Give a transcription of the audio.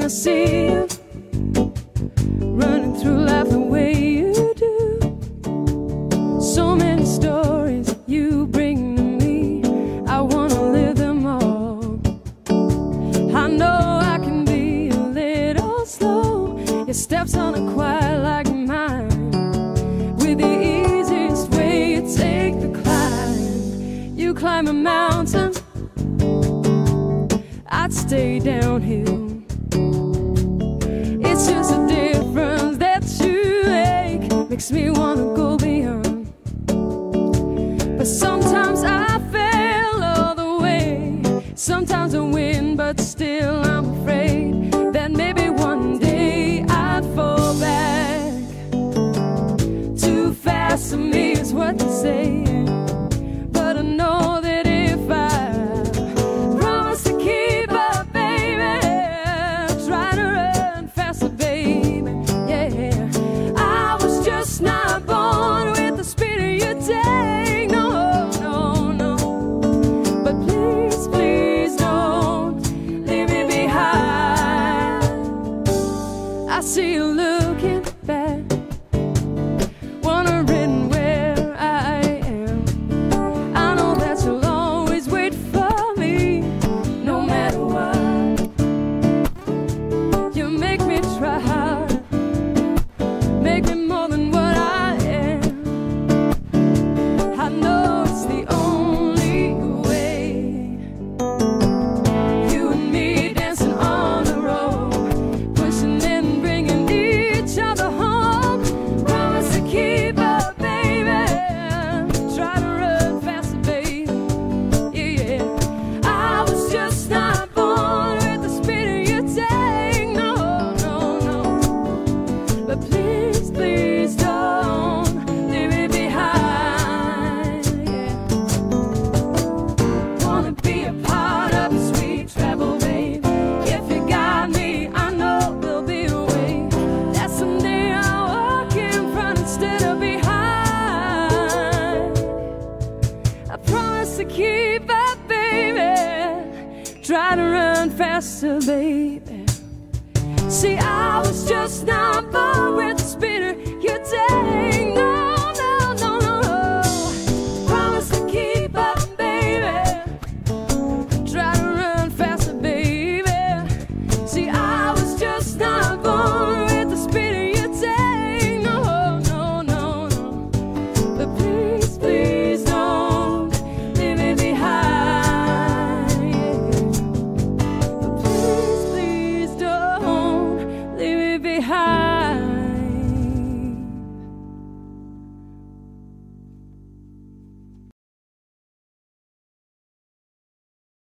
I see you running through life the way you do. So many stories you bring to me, I wanna live them all. I know I can be a little slow, your steps aren't quite like mine. With the easiest way you take the climb, you climb a mountain, I'd stay downhill. It's just a difference that you make, makes me wanna go beyond. But sometimes I fail all the way, sometimes I win, but still I'm afraid that maybe one day I'd fall back. Too fast for me is what they say, but I know that if I promise to keep up, baby, try to run faster, baby, yeah. I was just not born with the speed of your day, no, no, no. But please, please don't leave me behind. I see you looking back, wondering where I am. I know that you'll always wait for me, no matter what. You make me try harder, make me more than what I am. I know it's the only way. You and me dancing on the road, pushing and bringing each other home. Promise to keep up, baby, try to run faster, baby, yeah, yeah. I was just not born with the speed of your day, no, no, no. But please, please don't leave me behind, yeah. Wanna be a part of the sweet travel, baby. If you got me, I know there'll be a way that someday I'll walk in front instead of behind. I promise to keep up, baby, try to run faster, baby. See, I was just not born with the speed of your day, no.